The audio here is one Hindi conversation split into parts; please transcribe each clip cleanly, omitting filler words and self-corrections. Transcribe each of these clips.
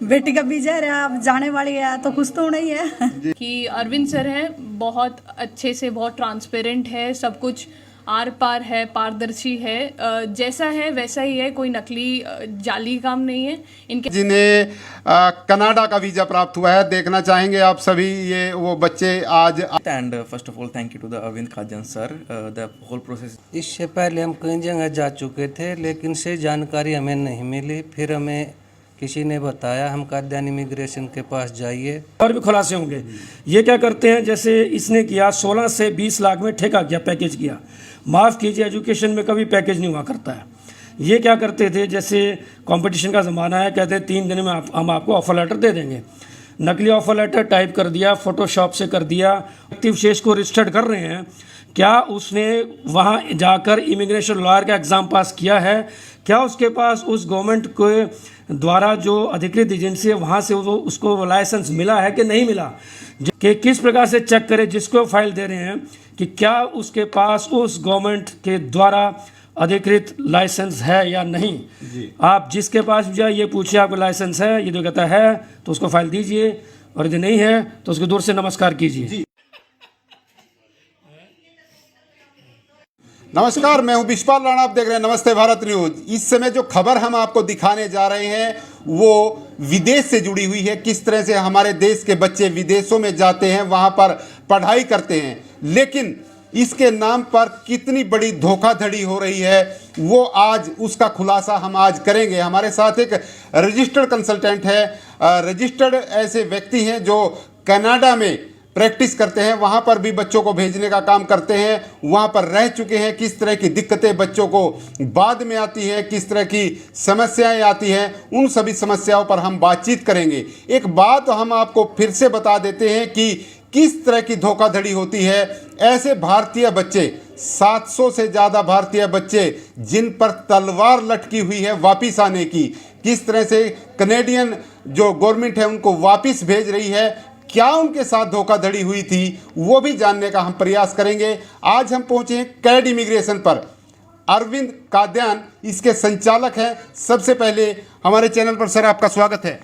बेटी का वीजा है, अब जाने वाली है तो कुछ तो नहीं है कि अरविंद सर हैं, बहुत अच्छे से, बहुत ट्रांसपेरेंट है, सब कुछ आर पार है, पारदर्शी है, जैसा है वैसा ही है, कोई नकली जाली काम नहीं है इनके। जिन्हें कनाडा का वीजा प्राप्त हुआ है, देखना चाहेंगे आप सभी ये वो बच्चे आज। And first of all, thank you to the Arvind Khajan sir. The whole process. इससे पहले हम कई जगह जा चुके थे, लेकिन से जानकारी हमें नहीं मिली। फिर हमें किसी ने बताया हम काद्यान इमिग्रेशन के पास जाइए। और भी खुलासे होंगे। ये क्या करते हैं, जैसे इसने किया 16 से 20 लाख में ठेका किया, पैकेज किया। माफ़ कीजिए, एजुकेशन में कभी पैकेज नहीं हुआ करता है। ये क्या करते थे, जैसे कंपटीशन का ज़माना है, कहते हैं 3 दिन में हम आपको ऑफर लेटर दे देंगे। नकली ऑफर लेटर टाइप कर दिया, फोटोशॉप से कर दिया। व्यक्ति विशेष को रजिस्टर्ड कर रहे हैं, क्या उसने वहाँ जाकर इमिग्रेशन लॉयर का एग्ज़ाम पास किया है, क्या उसके पास उस गवर्नमेंट के द्वारा जो अधिकृत एजेंसी है वहाँ से वो उसको लाइसेंस मिला है कि नहीं मिला, कि किस प्रकार से चेक करें जिसको फाइल दे रहे हैं कि क्या उसके पास उस गवर्नमेंट के द्वारा अधिकृत लाइसेंस है या नहीं। आप जिसके पास भी जाए ये पूछिए आपका लाइसेंस है, ये जो कहता है तो उसको फाइल दीजिए, और यदि नहीं है तो उसको दूर से नमस्कार कीजिए। नमस्कार, मैं हूं बिशपाल राणा, आप देख रहे हैं नमस्ते भारत न्यूज। इस समय जो खबर हम आपको दिखाने जा रहे हैं वो विदेश से जुड़ी हुई है। किस तरह से हमारे देश के बच्चे विदेशों में जाते हैं, वहां पर पढ़ाई करते हैं, लेकिन इसके नाम पर कितनी बड़ी धोखाधड़ी हो रही है वो आज उसका खुलासा हम आज करेंगे। हमारे साथ एक रजिस्टर्ड कंसल्टेंट है, रजिस्टर्ड ऐसे व्यक्ति हैं जो कनाडा में प्रैक्टिस करते हैं, वहाँ पर भी बच्चों को भेजने का काम करते हैं, वहाँ पर रह चुके हैं। किस तरह की दिक्कतें बच्चों को बाद में आती हैं, किस तरह की समस्याएं आती हैं, उन सभी समस्याओं पर हम बातचीत करेंगे। एक बात हम आपको फिर से बता देते हैं कि किस तरह की धोखाधड़ी होती है। ऐसे भारतीय बच्चे, 700 से ज़्यादा भारतीय बच्चे जिन पर तलवार लटकी हुई है वापिस आने की, किस तरह से कनेडियन जो गवर्नमेंट है उनको वापिस भेज रही है, क्या उनके साथ धोखाधड़ी हुई थी वो भी जानने का हम प्रयास करेंगे। आज हम पहुंचे हैं कैड इमिग्रेशन पर। अरविंद काद्यान इसके संचालक हैं। सबसे पहले हमारे चैनल पर सर आपका स्वागत है।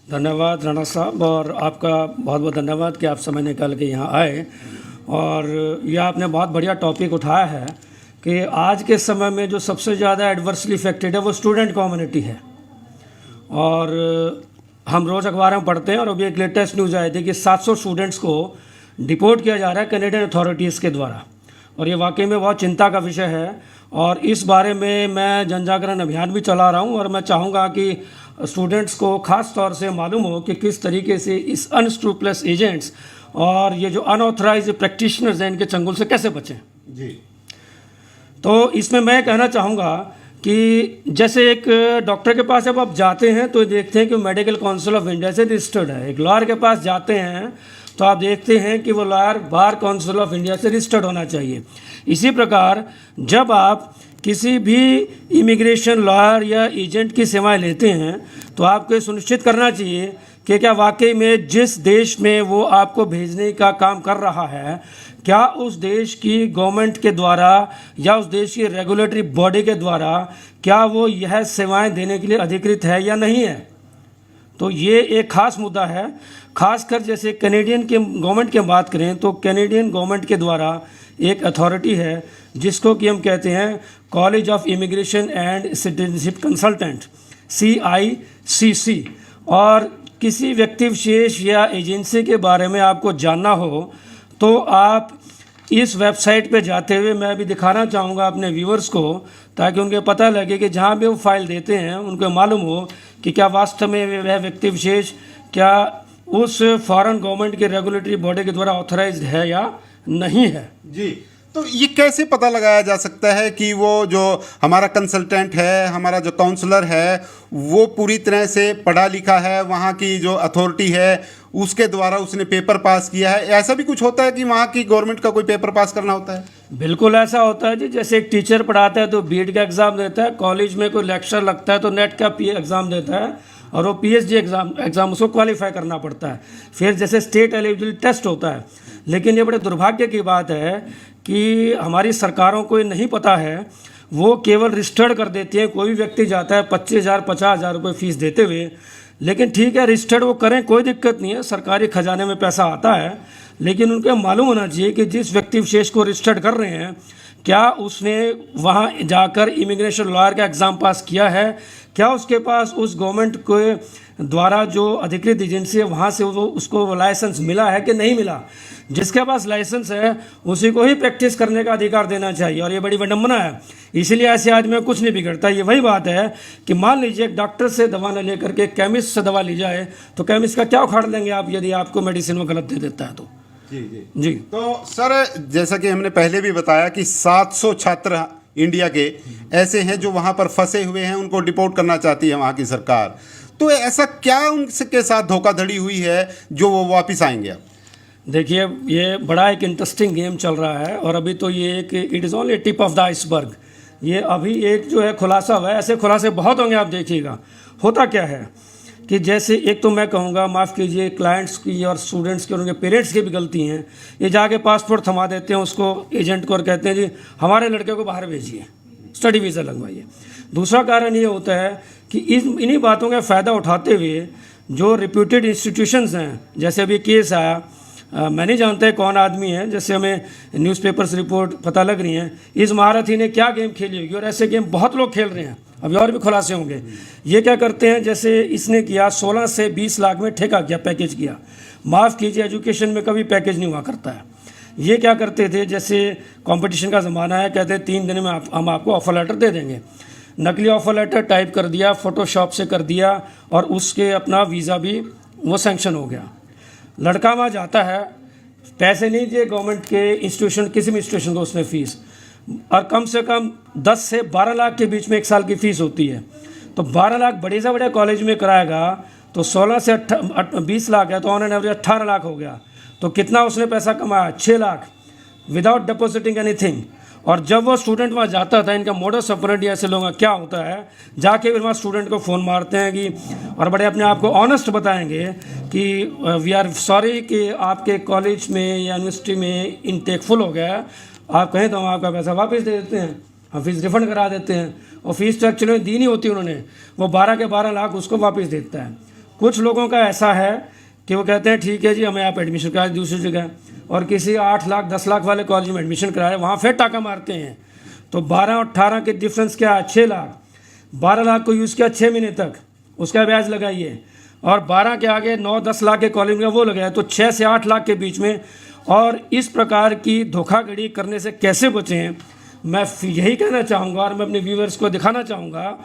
धन्यवाद राणा साहब, और आपका बहुत बहुत धन्यवाद कि आप समय निकाल के यहाँ आए। और यह आपने बहुत बढ़िया टॉपिक उठाया है कि आज के समय में जो सबसे ज़्यादा एडवर्सली इफेक्टेड है वो स्टूडेंट कम्युनिटी है। और हम रोज़ अखबार में पढ़ते हैं, और अभी एक लेटेस्ट न्यूज़ आई थी कि 700 स्टूडेंट्स को डिपोर्ट किया जा रहा है कैनेडियन अथॉरिटीज़ के द्वारा, और ये वाकई में बहुत चिंता का विषय है। और इस बारे में मैं जन जागरण अभियान भी चला रहा हूँ, और मैं चाहूँगा कि स्टूडेंट्स को ख़ास तौर से मालूम हो कि किस तरीके से इस अनस्क्रूपलस एजेंट्स और ये जो अनऑथराइज प्रैक्टिशनर्स हैं इनके चंगुल से कैसे बचें। जी, तो इसमें मैं कहना चाहूँगा कि जैसे एक डॉक्टर के पास जब आप जाते हैं तो देखते हैं कि मेडिकल काउंसिल ऑफ इंडिया से रजिस्टर्ड है। एक लॉयर के पास जाते हैं तो आप देखते हैं कि वो lawyer bar council of India से रजिस्टर्ड होना चाहिए। इसी प्रकार जब आप किसी भी इमिग्रेशन लॉयर या एजेंट की सेवाएं लेते हैं तो आपको ये सुनिश्चित करना चाहिए कि क्या वाकई में जिस देश में वो आपको भेजने का काम कर रहा है, क्या उस देश की गवर्नमेंट के द्वारा या उस देश की रेगुलेटरी बॉडी के द्वारा क्या वो यह सेवाएं देने के लिए अधिकृत है या नहीं है। तो ये एक ख़ास मुद्दा है। खासकर जैसे कैनेडियन के गवर्नमेंट की बात करें तो कैनेडियन गवर्नमेंट के द्वारा एक अथॉरिटी है जिसको कि हम कहते हैं college of immigration and citizenship consultant, CICC। और किसी व्यक्ति विशेष या एजेंसी के बारे में आपको जानना हो तो आप इस वेबसाइट पे जाते हुए, मैं अभी दिखाना चाहूँगा अपने व्यूअर्स को, ताकि उनको पता लगे कि जहाँ भी वो फाइल देते हैं उनको मालूम हो कि क्या वास्तव में वह व्यक्ति विशेष क्या उस फॉरेन गवर्नमेंट के रेगुलेटरी बॉडी के द्वारा ऑथराइज्ड है या नहीं है। जी, तो ये कैसे पता लगाया जा सकता है कि वो जो हमारा कंसल्टेंट है, हमारा जो काउंसलर है, वो पूरी तरह से पढ़ा लिखा है, वहाँ की जो अथॉरिटी है उसके द्वारा उसने पेपर पास किया है? ऐसा भी कुछ होता है कि वहाँ की गवर्नमेंट का कोई पेपर पास करना होता है? बिल्कुल ऐसा होता है जी। जैसे एक टीचर पढ़ाता है तो बीएड का एग्ज़ाम देता है, कॉलेज में कोई लेक्चर लगता है तो नेट का एग्ज़ाम देता है, और वो PhD एग्ज़ाम उसको क्वालिफाई करना पड़ता है। फिर जैसे स्टेट एलिजिबिलिटी टेस्ट होता है। लेकिन ये बड़े दुर्भाग्य की बात है कि हमारी सरकारों को ये नहीं पता है, वो केवल रजिस्टर्ड कर देती हैं। कोई भी व्यक्ति जाता है 25,000 50,000 रुपये फ़ीस देते हुए, लेकिन ठीक है, रजिस्टर्ड वो करें, कोई दिक्कत नहीं है, सरकारी खजाने में पैसा आता है। लेकिन उनको मालूम होना चाहिए कि जिस व्यक्ति विशेष को रजिस्टर्ड कर रहे हैं, क्या उसने वहाँ जाकर इमिग्रेशन लॉयर का एग्ज़ाम पास किया है, क्या उसके पास उस गवर्नमेंट के द्वारा जो अधिकृत एजेंसी है वहाँ से वो उसको लाइसेंस मिला है कि नहीं मिला। जिसके पास लाइसेंस है उसी को ही प्रैक्टिस करने का अधिकार देना चाहिए, और ये बड़ी विडम्बना है। इसीलिए ऐसे आदमी में कुछ नहीं बिगड़ता। ये वही बात है कि मान लीजिए एक डॉक्टर से दवा न लेकर के केमिस्ट से दवा ली जाए, तो केमिस्ट का क्या उखाड़ लेंगे आप यदि आपको मेडिसिन में गलत दे देता है तो। जी। तो सर, जैसा कि हमने पहले भी बताया कि 700 छात्र इंडिया के ऐसे हैं जो वहां पर फंसे हुए हैं, उनको डिपोर्ट करना चाहती है वहां की सरकार। तो ऐसा क्या उनके साथ धोखाधड़ी हुई है जो वो वापस आएंगे? अब देखिए, ये बड़ा एक इंटरेस्टिंग गेम चल रहा है, और अभी तो ये एक it is only tip of the iceberg. ये अभी एक जो है खुलासा हुआ है, ऐसे खुलासे बहुत होंगे, आप देखिएगा। होता क्या है कि जैसे एक तो मैं कहूँगा, माफ़ कीजिए, क्लाइंट्स की और स्टूडेंट्स की और उनके पेरेंट्स की भी गलती हैं। ये जाके पासपोर्ट थमा देते हैं उसको एजेंट को और कहते हैं जी हमारे लड़के को बाहर भेजिए, स्टडी वीज़ा लगवाइए। दूसरा कारण ये होता है कि इन्हीं बातों का फ़ायदा उठाते हुए जो रिप्यूटेड इंस्टीट्यूशंस हैं, जैसे अभी केस आया, मैं नहीं जानता है कौन आदमी है, जैसे हमें न्यूज़पेपर्स रिपोर्ट पता लग रही हैं, इस महारथी ने क्या गेम खेली होगी, और ऐसे गेम बहुत लोग खेल रहे हैं, अभी और भी खुलासे होंगे। ये क्या करते हैं, जैसे इसने किया 16 से 20 लाख में ठेका किया, पैकेज किया। माफ़ कीजिए, एजुकेशन में कभी पैकेज नहीं हुआ करता है। ये क्या करते थे, जैसे कंपटीशन का ज़माना है, कहते हैं 3 दिन में हम आपको ऑफर लेटर दे देंगे। नकली ऑफर लेटर टाइप कर दिया, फ़ोटोशॉप से कर दिया, और उसके अपना वीज़ा भी वो सैंक्शन हो गया। लड़का वहाँ जाता है, पैसे नहीं दिए गवर्नमेंट के इंस्टीट्यूशन, किसी भी इंस्टीट्यूशन को उसने फ़ीस, और कम से कम 10 से 12 लाख के बीच में एक साल की फ़ीस होती है। तो 12 लाख बड़े से बड़े कॉलेज में कराएगा तो 16 से 20 लाख है, तो ऑन एन एवरेज 18 लाख हो गया। तो कितना उसने पैसा कमाया? 6 लाख विदाउट डिपॉजिटिंग एनीथिंग। और जब वो स्टूडेंट वहाँ जाता था, इनका मोडस ऑपरेंडी ऐसे लोगों का क्या होता है, जाके फिर वहाँ स्टूडेंट को फ़ोन मारते हैं कि, और बड़े अपने आप को ऑनेस्ट बताएंगे कि वी आर सॉरी कि आपके कॉलेज में या यूनिवर्सिटी में इनटेक फुल हो गया है, आप कहें तो हम आपका पैसा वापस दे देते हैं, हम फीस रिफ़ंड करा देते हैं। और फीस तो एक्चुअली दी नहीं होती उन्होंने, वो 12 के 12 लाख उसको वापस देता है। कुछ लोगों का ऐसा है कि वो कहते हैं ठीक है जी हमें आप एडमिशन करा दूसरी जगह, और किसी 8 लाख 10 लाख वाले कॉलेज में एडमिशन कराए, वहाँ फिर टाका मारते हैं। तो 12 और 18 के डिफरेंस क्या है? 6 लाख। 12 लाख को यूज़ किया 6 महीने तक, उसका ब्याज लगाइए, और 12 के आगे 9-10 लाख के कॉलेज में वो लगाया, तो 6 से 8 लाख के बीच में। और इस प्रकार की धोखाधड़ी करने से कैसे बचें, मैं यही कहना चाहूँगा, और मैं अपने व्यूअर्स को दिखाना चाहूँगा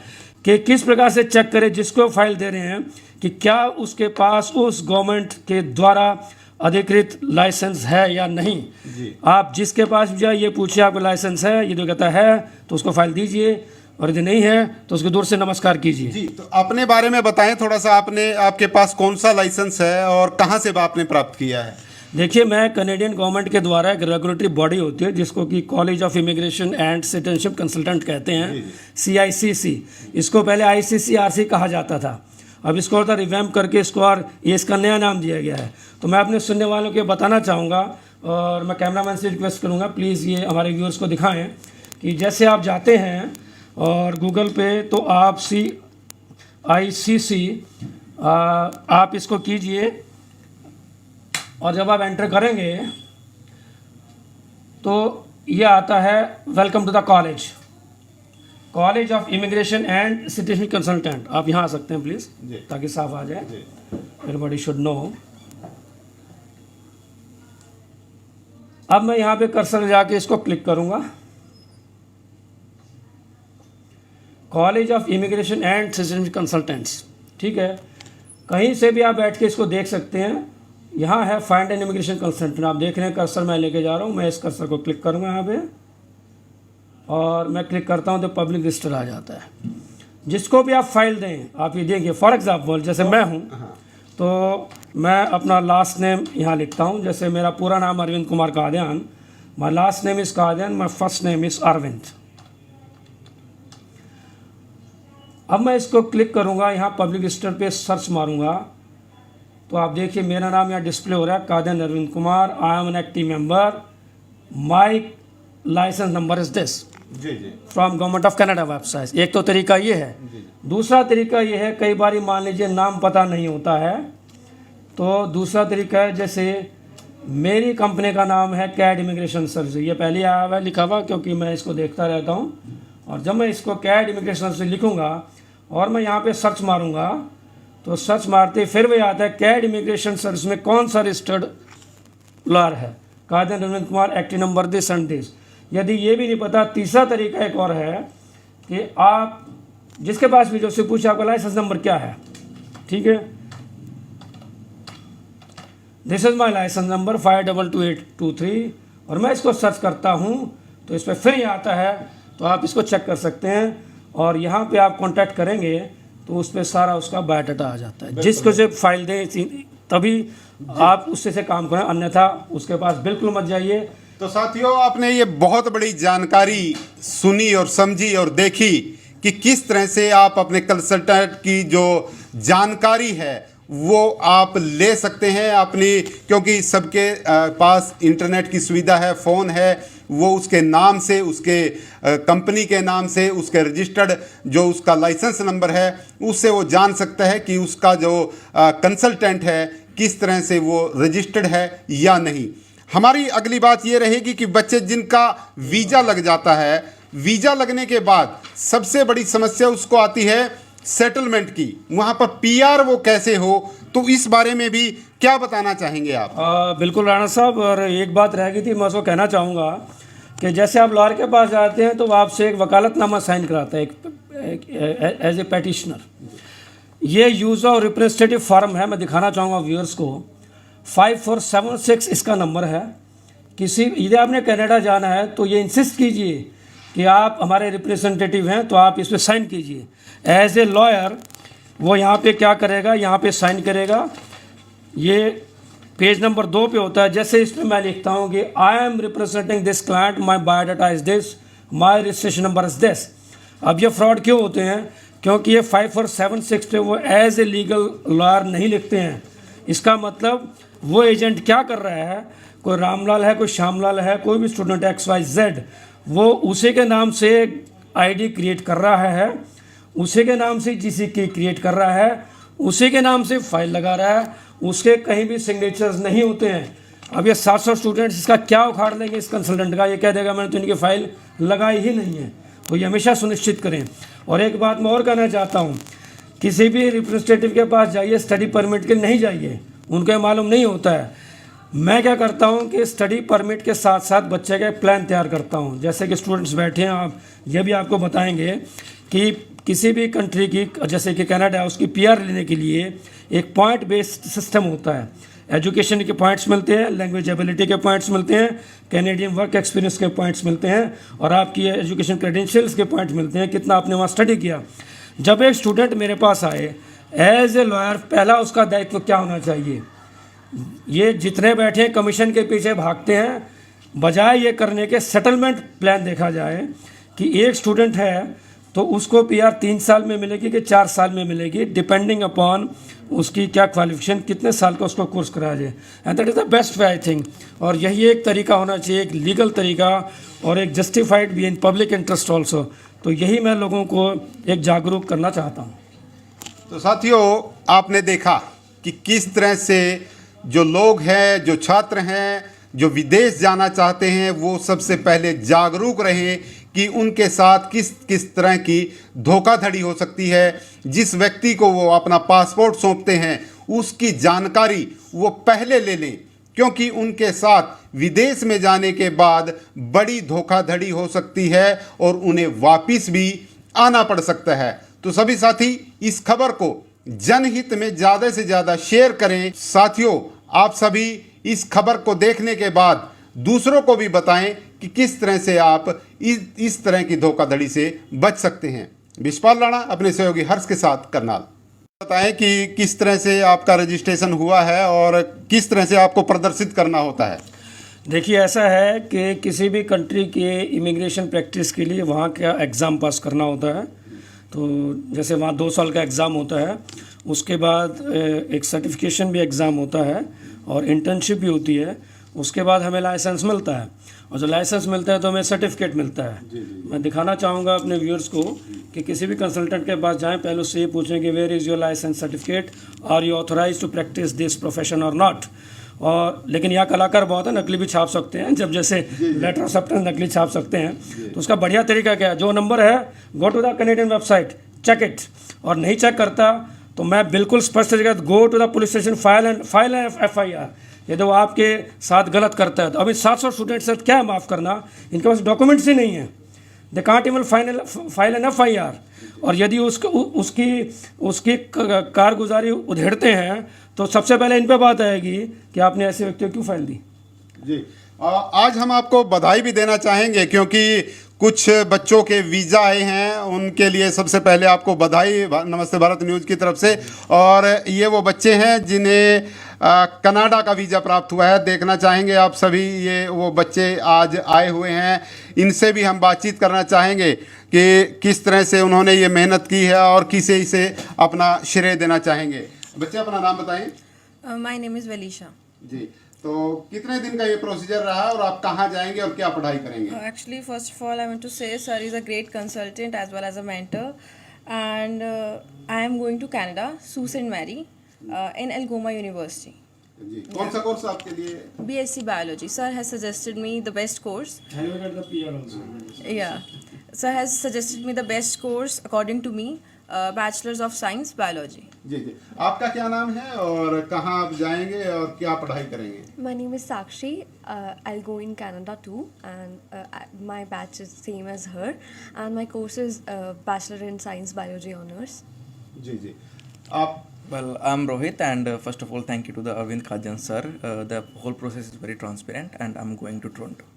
कि किस प्रकार से चेक करें जिसको फाइल दे रहे हैं कि क्या उसके पास उस गवर्नमेंट के द्वारा अधिकृत लाइसेंस है या नहीं। आप जिसके पास भी जाए ये पूछिए आपको लाइसेंस है, ये तो कहता है तो उसको फाइल दीजिए, और यदि नहीं है तो उसको दूर से नमस्कार कीजिए। जी, तो अपने बारे में बताएं थोड़ा सा, आपके पास कौन सा लाइसेंस है और कहाँ से आपने प्राप्त किया है? देखिए, मैं कनेडियन गवर्नमेंट के द्वारा एक रेगुलेटरी बॉडी होती है जिसको कि college of immigration and citizenship consultant कहते हैं, CICC। इसको पहले ICCRC कहा जाता था, अब इसको और रिवैम्प करके इसको और ये इसका नया नाम दिया गया है। तो मैं अपने सुनने वालों को बताना चाहूँगा, और मैं कैमरामैन से रिक्वेस्ट करूँगा प्लीज़ ये हमारे व्यूअर्स को दिखाएं कि जैसे आप जाते हैं और गूगल पे तो आप CICC आप इसको कीजिए, और जब आप एंटर करेंगे तो ये आता है welcome to the college of immigration and citizenship consultant. आप यहाँ आ सकते हैं प्लीज़, ताकि साफ आ जाए, एवरीबॉडी शुड नो। अब मैं यहाँ पे कर्सर जाके इसको क्लिक करूँगा, college of immigration and citizenship consultants. ठीक है, कहीं से भी आप बैठ के इसको देख सकते हैं। यहाँ है फाइंड एन इमिग्रेशन कंसल्टेंट, आप देख रहे हैं कर्सर मैं लेके जा रहा हूँ। मैं इस कर्सर को क्लिक करूँगा यहाँ पे, और मैं क्लिक करता हूँ तो पब्लिक रजिस्टर आ जाता है। जिसको भी आप फाइल दें, आप ये देखिए, फॉर एग्जाम्पल जैसे मैं हूँ तो मैं अपना लास्ट नेम यहाँ लिखता हूँ। जैसे मेरा पूरा नाम Arvind Kumar Kadian, my last name is Kadian, my first name is Arvind. अब मैं इसको क्लिक करूँगा, यहाँ पब्लिक रजिस्टर पे सर्च मारूँगा तो आप देखिए मेरा नाम यहाँ डिस्प्ले हो रहा है, Kadian Arvind Kumar. I am an active member, my licence number is this. जी जी from government of Canada website. एक तो तरीका ये है। दूसरा तरीका ये है, कई बार मान लीजिए नाम पता नहीं होता है, तो दूसरा तरीका है, जैसे मेरी कंपनी का नाम है कैड इमिग्रेशन सर्विस, ये पहले आया हुआ है लिखा हुआ, क्योंकि मैं इसको देखता रहता हूँ। और जब मैं इसको कैड इमिग्रेशन सर्विस लिखूँगा और मैं यहाँ पे सर्च मारूँगा, तो सर्च मारते फिर वही आता है कैड इमिग्रेशन सर्विस में कौन सा रजिस्टर्ड लॉयर है, Kadar Ravindra Kumar active number this and this. यदि ये भी नहीं पता, तीसरा तरीका एक और है कि आप जिसके पास भी जो से पूछे आपका लाइसेंस नंबर क्या है, ठीक है, this is my licence number 522823, और मैं इसको सर्च करता हूँ तो इस पर फिर ये आता है, तो आप इसको चेक कर सकते हैं। और यहाँ पे आप कांटेक्ट करेंगे तो उस पर सारा उसका बायोडाटा आ जाता है। जिसको से फाइल दे तभी आप उससे से काम करें, अन्यथा उसके पास बिल्कुल मत जाइए। तो साथियों, आपने ये बहुत बड़ी जानकारी सुनी और समझी और देखी कि किस तरह से आप अपने कंसल्टेंट की जो जानकारी है वो आप ले सकते हैं अपनी, क्योंकि सबके पास इंटरनेट की सुविधा है, फ़ोन है, वो उसके नाम से, उसके कंपनी के नाम से, उसके रजिस्टर्ड जो उसका लाइसेंस नंबर है उससे वो जान सकता है कि उसका जो कंसल्टेंट है किस तरह से वो रजिस्टर्ड है या नहीं। हमारी अगली बात ये रहेगी कि बच्चे जिनका वीज़ा लग जाता है, वीज़ा लगने के बाद सबसे बड़ी समस्या उसको आती है सेटलमेंट की, वहाँ पर पीआर वो कैसे हो, तो इस बारे में भी क्या बताना चाहेंगे आप? बिल्कुल राणा साहब, और एक बात रह गई थी, मैं उसको कहना चाहूँगा कि जैसे आप लॉयर के पास जाते हैं तो वो आपसे एक वकालतनामा साइन कराता है एज ए पेटिशनर। ये यूज़ ऑफ रिप्रेजेंटेटिव फॉर्म है, मैं दिखाना चाहूँगा व्यूअर्स को। 5476 इसका नंबर है। किसी यदि आपने कनाडा जाना है तो ये इंसिस्ट कीजिए कि आप हमारे रिप्रेजेंटेटिव हैं, तो आप इस पर साइन कीजिए एज ए लॉयर। वो यहाँ पे क्या करेगा, यहाँ पे साइन करेगा। ये पेज नंबर 2 पे होता है। जैसे इसमें मैं लिखता हूँ कि I am representing this client, my biodata is this, my registration number is this. अब ये फ्रॉड क्यों होते हैं? क्योंकि ये 5476 पे वो एज ए लीगल लॉयर नहीं लिखते हैं। इसका मतलब वो एजेंट क्या कर रहा है, कोई रामलाल है, कोई श्यामलाल है, कोई भी स्टूडेंट XYZ, वो उसी के नाम से आईडी क्रिएट कर रहा है, उसी के नाम से GC की क्रिएट कर रहा है, उसी के नाम से फाइल लगा रहा है, उसके कहीं भी सिग्नेचर्स नहीं होते हैं। अब ये 700 स्टूडेंट्स इसका क्या उखाड़ लेंगे इस कंसल्टेंट का? ये कह देगा मैंने तो इनकी फ़ाइल लगाई ही नहीं है। तो ये हमेशा सुनिश्चित करें। और एक बात मैं और कहना चाहता हूँ, किसी भी रिप्रेजेंटेटिव के पास जाइए, स्टडी परमिट के नहीं जाइए, उनको मालूम नहीं होता है। मैं क्या करता हूँ कि स्टडी परमिट के साथ साथ बच्चे का प्लान तैयार करता हूँ। जैसे कि स्टूडेंट्स बैठे हैं, आप ये भी आपको बताएंगे कि किसी भी कंट्री की, जैसे कि कनाडा है, उसकी PR लेने के लिए एक पॉइंट बेस्ड सिस्टम होता है। एजुकेशन के पॉइंट्स मिलते हैं, लैंग्वेज एबिलिटी के पॉइंट्स मिलते हैं, कैनेडियन वर्क एक्सपीरियंस के पॉइंट्स मिलते हैं, और आपकी एजुकेशन क्रेडेंशियल्स के पॉइंट्स मिलते हैं, कितना आपने वहाँ स्टडी किया। जब एक स्टूडेंट मेरे पास आए एज ए लॉयर, पहला उसका दायित्व क्या होना चाहिए? ये जितने बैठे कमीशन के पीछे भागते हैं, बजाय ये करने के सेटलमेंट प्लान देखा जाए कि एक स्टूडेंट है तो उसको PR 3 साल में मिलेगी कि 4 साल में मिलेगी, डिपेंडिंग अपॉन उसकी क्या क्वालिफिकेशन, कितने साल का उसको कोर्स कराया जाए। And that is the best way I think. और यही एक तरीका होना चाहिए, एक लीगल तरीका और एक जस्टिफाइड भी इन पब्लिक इंटरेस्ट ऑल्सो। तो यही मैं लोगों को एक जागरूक करना चाहता हूँ। तो साथियों, आपने देखा कि किस तरह से जो लोग हैं, जो छात्र हैं, जो विदेश जाना चाहते हैं, वो सबसे पहले जागरूक रहें कि उनके साथ किस किस तरह की धोखाधड़ी हो सकती है। जिस व्यक्ति को वो अपना पासपोर्ट सौंपते हैं उसकी जानकारी वो पहले ले लें, क्योंकि उनके साथ विदेश में जाने के बाद बड़ी धोखाधड़ी हो सकती है और उन्हें वापस भी आना पड़ सकता है। तो सभी साथी इस खबर को जनहित में ज़्यादा से ज़्यादा शेयर करें। साथियों, आप सभी इस खबर को देखने के बाद दूसरों को भी बताएं कि किस तरह से आप इस तरह की धोखाधड़ी से बच सकते हैं। विशपाल राणा अपने सहयोगी हर्ष के साथ करनाल। बताएं कि किस तरह से आपका रजिस्ट्रेशन हुआ है और किस तरह से आपको प्रदर्शित करना होता है। देखिए, ऐसा है कि किसी भी कंट्री के इमिग्रेशन प्रैक्टिस के लिए वहाँ का एग्ज़ाम पास करना होता है। तो जैसे वहाँ 2 साल का एग्ज़ाम होता है, उसके बाद एक सर्टिफिकेशन भी एग्ज़ाम होता है और इंटर्नशिप भी होती है। उसके बाद हमें लाइसेंस मिलता है, और जो लाइसेंस मिलता है तो हमें सर्टिफिकेट मिलता है। मैं दिखाना चाहूँगा अपने व्यूअर्स को कि किसी भी कंसल्टेंट के पास जाएं, पहले उससे ये पूछें कि where is your licence certificate, are you authorise to practise this profession और नॉट। और लेकिन यहाँ कलाकार बहुत है, नकली भी छाप सकते हैं, जब जैसे लेटर ऑफ एक्सेप्टेंस नकली छाप सकते हैं। तो उसका बढ़िया तरीका क्या है, जो नंबर है go to the Canadian website, check it, और नहीं चेक करता तो मैं बिल्कुल स्पष्ट तरीके go to the police station, file FIR। यदि वो आपके साथ गलत करता है तो अभी 700 स्टूडेंट्स से क्या है, माफ़ करना, इनके पास डॉक्यूमेंट्स ही नहीं है, they can't even file an FIR। और यदि उसकी कारगुजारी उधेड़ते हैं तो सबसे पहले इन पे बात आएगी कि आपने ऐसे व्यक्ति को क्यों फाइल दी। जी, आज हम आपको बधाई भी देना चाहेंगे क्योंकि कुछ बच्चों के वीज़ा आए हैं, उनके लिए सबसे पहले आपको बधाई नमस्ते भारत न्यूज़ की तरफ से। और ये वो बच्चे हैं जिन्हें कनाडा का वीज़ा प्राप्त हुआ है। देखना चाहेंगे आप सभी, ये वो बच्चे आज आए हुए हैं, इनसे भी हम बातचीत करना चाहेंगे कि किस तरह से उन्होंने ये मेहनत की है और किसे इसे अपना श्रेय देना चाहेंगे। बच्चे अपना नाम बताएं। My name is Valisha. जी, तो कितने दिन का ये प्रोसीजर रहा और आप कहाँ जाएंगे और क्या पढ़ाई करेंगे? Actually, first of all, I want to say sir is a great consultant as well as a mentor, and I am going to Canada, Sault Ste. Marie, in Algoma University. जी, कौन सा कोर्स आपके लिए? BSc Biology. Sir has suggested me the best course. Have you got the PR also? Yeah, sir has suggested me the best course according to me, Bachelor's of Science Biology. जी जी, आपका क्या नाम है और कहाँ आप जाएंगे और क्या पढ़ाई करेंगे? My name is Sakshi. I'll go in Canada too, and my batch is same as her, and my course is Bachelor in Science Biology Honors. जी जी, आप? Well, I'm Rohit, and first of all, thank you to the Arvind Khadjan sir. The whole process is very transparent, and I'm going to Toronto.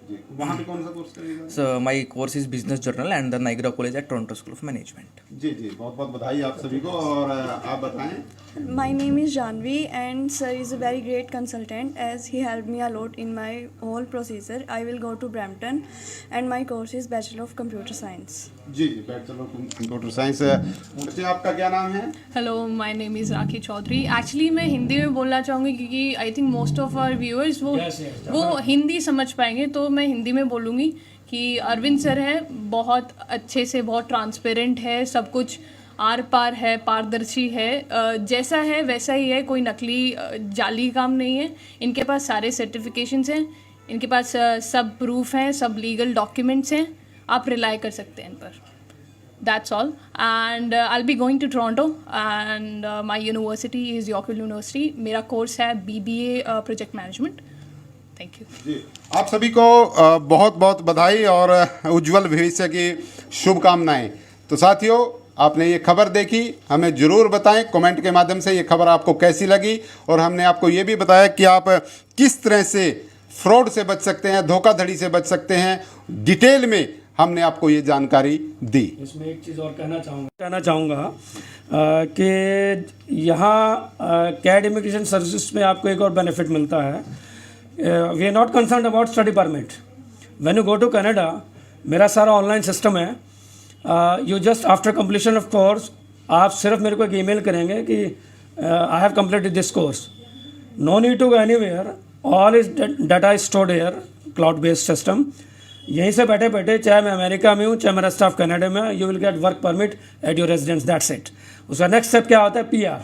जी, वहाँ पे कौन सा कोर्स करेंगे? So my course is Business Journal and the Niagara College at Toronto School of Management. जी जी, बहुत बहुत बधाई आप सभी को। और आप बताएं। My name is Janvi, and sir is a very great consultant as he helped me a lot in my whole procedure. I will go to Brampton, and my course is Bachelor of Computer Science. जी जी, बैचलर ऑफ कंप्यूटर साइंस। बच्चे आपका क्या नाम है? Hello, my name is Rakhi Chaudhary. Actually मैं हिंदी में बोलना चाहूँगी क्योंकि I think most of our viewers वो हिंदी समझ पाएंगे, तो मैं हिंदी में बोलूँगी कि अरविंद सर हैं, बहुत अच्छे से, बहुत ट्रांसपेरेंट है, सब कुछ आर पार है, पारदर्शी है, जैसा है वैसा ही है, कोई नकली जाली काम नहीं है। इनके पास सारे सर्टिफिकेशंस हैं, इनके पास सब प्रूफ हैं, सब लीगल डॉक्यूमेंट्स हैं, आप रिलाई कर सकते हैं इन पर। That's all, and I'll be going to Toronto, and my university is Yorkville University. मेरा कोर्स है BBA Project Management. Thank you. जी, आप सभी को बहुत बहुत बधाई और उज्जवल भविष्य की शुभकामनाएं। तो साथियों, आपने ये खबर देखी, हमें ज़रूर बताएं कमेंट के माध्यम से ये खबर आपको कैसी लगी, और हमने आपको ये भी बताया कि आप किस तरह से फ्रॉड से बच सकते हैं, धोखाधड़ी से बच सकते हैं। डिटेल में हमने आपको ये जानकारी दी। इसमें एक चीज़ और कहना चाहूँगा कि यहाँ कैड इमिग्रेशन सर्विसेज में आपको एक और बेनिफिट मिलता है। We are not concern about study permit. When you go to Canada, मेरा सारा ऑनलाइन सिस्टम है। You just after completion of course, आप सिर्फ मेरे को एक ईमेल करेंगे कि I have completed this course. No need to go anywhere, all is data is stored here, cloud based system. यहीं से बैठे बैठे, चाहे मैं अमेरिका में हूँ, चाहे मेरा स्टाफ कनाडा में, you will get work permit at your residence, that's it. उसका नेक्स्ट स्टेप क्या होता है? PR।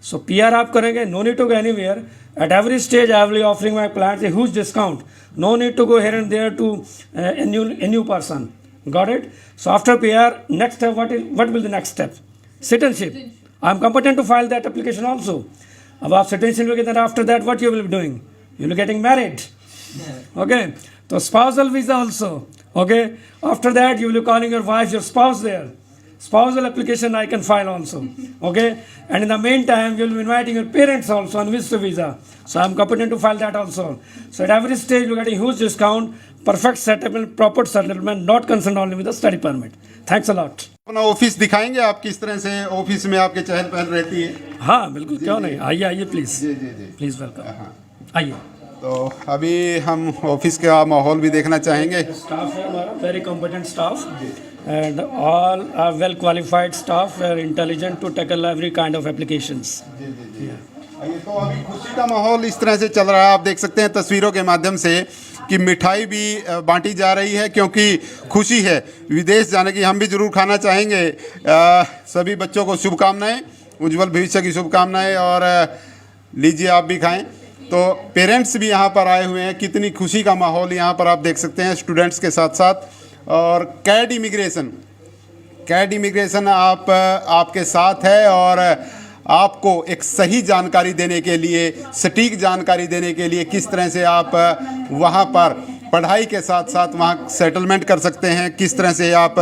सो PR आप करेंगे, no need to go anywhere. At every stage I will offering my clients a huge discount, no need to go here and there to a new person. Got it? So after PR, next step, what will the next step? Citizenship. I am competent to file that application also. अब आप citizenship will get, after that what you will be doing? You will be getting married. Okay. So spousal visa also, okay. After that, you will be calling your wife, your spouse there. Spousal application I can file also, okay. And in the meantime, you will be inviting your parents also on visitor visa. So I'm competent to file that also. So at every stage, you get a huge discount, perfect settlement, proper settlement, not concerned only with the study permit. Thanks a lot. अपना ऑफिस दिखाएंगे आप, किस तरह से ऑफिस में आपके चहल पहल रहती है? हाँ बिल्कुल, क्यों नहीं, आइए प्लीज़। जी जी जी, प्लीज़ वेलकम, आइए। तो अभी हम ऑफिस का माहौल भी देखना चाहेंगे। स्टाफ है हमारा, very competent staff, and all are well qualified staff, were intelligent to tackle every kind of applications. जी जी जी, ये तो अभी खुशी का माहौल इस तरह से चल रहा है, आप देख सकते हैं तस्वीरों के माध्यम से कि मिठाई भी बांटी जा रही है क्योंकि खुशी है विदेश जाने की। हम भी जरूर खाना चाहेंगे। सभी बच्चों को शुभकामनाएं, उज्जवल भविष्य की शुभकामनाएं, और लीजिए आप भी खाएं। तो पेरेंट्स भी यहाँ पर आए हुए हैं, कितनी खुशी का माहौल यहाँ पर आप देख सकते हैं स्टूडेंट्स के साथ साथ। और कैड इमिग्रेशन आपके साथ है और आपको एक सही जानकारी देने के लिए, सटीक जानकारी देने के लिए, किस तरह से आप वहाँ पर पढ़ाई के साथ साथ वहाँ सेटलमेंट कर सकते हैं, किस तरह से आप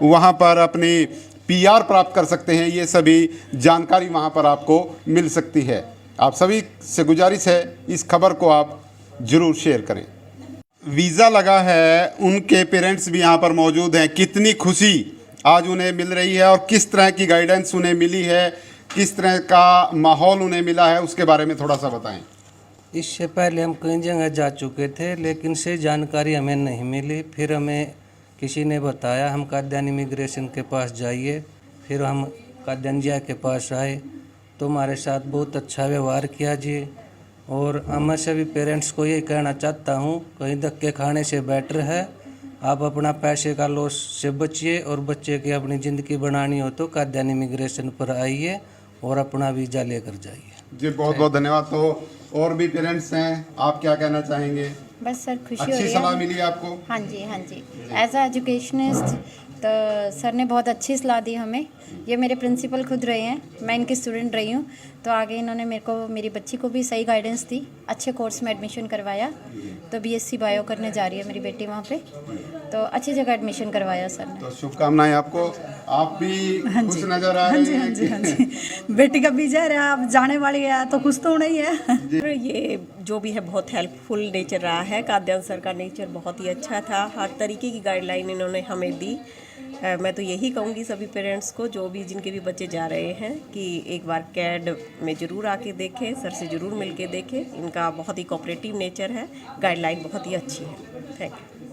वहाँ पर अपनी PR प्राप्त कर सकते हैं, ये सभी जानकारी वहाँ पर आपको मिल सकती है। आप सभी से गुजारिश है इस खबर को आप ज़रूर शेयर करें। वीज़ा लगा है, उनके पेरेंट्स भी यहाँ पर मौजूद हैं। कितनी खुशी आज उन्हें मिल रही है और किस तरह की गाइडेंस उन्हें मिली है, किस तरह का माहौल उन्हें मिला है, उसके बारे में थोड़ा सा बताएं। इससे पहले हम कई जगह जा चुके थे लेकिन से जानकारी हमें नहीं मिली। फिर हमें किसी ने बताया हम काद्यान इमिग्रेशन के पास जाइए। फिर हम काद्यान जिया के पास आए तो हमारे साथ बहुत अच्छा व्यवहार किया जी। और मैं सभी पेरेंट्स को ये कहना चाहता हूँ, कहीं धक्के खाने से बेटर है आप अपना पैसे का लॉस से बचिए और बच्चे की अपनी ज़िंदगी बनानी हो तो काद्यान इमिग्रेशन पर आइए और अपना वीज़ा लेकर जाइए। जी बहुत बहुत धन्यवाद। तो और भी पेरेंट्स हैं, आप क्या कहना चाहेंगे? बस सर खुशी हो अच्छी रही सलाह है। मिली आपको? हाँ जी हाँ जी, एज अ एजुकेशनिस्ट तो सर ने बहुत अच्छी सलाह दी हमें। ये मेरे प्रिंसिपल खुद रहे हैं, मैं इनकी स्टूडेंट रही हूँ, तो आगे इन्होंने मेरे को, मेरी बच्ची को भी सही गाइडेंस दी, अच्छे कोर्स में एडमिशन करवाया। तो BSc बायो करने जा रही है मेरी बेटी वहाँ पे, तो अच्छी जगह एडमिशन करवाया सर ने। तो शुभकामनाएं आपको। आप भी खुश नजर आ रहे हैं? हाँ जी बेटी का वीजा है, आप जाने वाली है तो खुश तो होना ही है। ये जो भी है बहुत हेल्पफुल नेचर रहा है। काद्यान सर का नेचर बहुत ही अच्छा था, हर तरीके की गाइडलाइन इन्होंने हमें दी। मैं तो यही कहूँगी सभी पेरेंट्स को, जो भी जिनके भी बच्चे जा रहे हैं, कि एक बार कैड में ज़रूर आके देखें, सर से ज़रूर मिल के देखें। इनका बहुत ही कोऑपरेटिव नेचर है, गाइडलाइन बहुत ही अच्छी है। Thank you.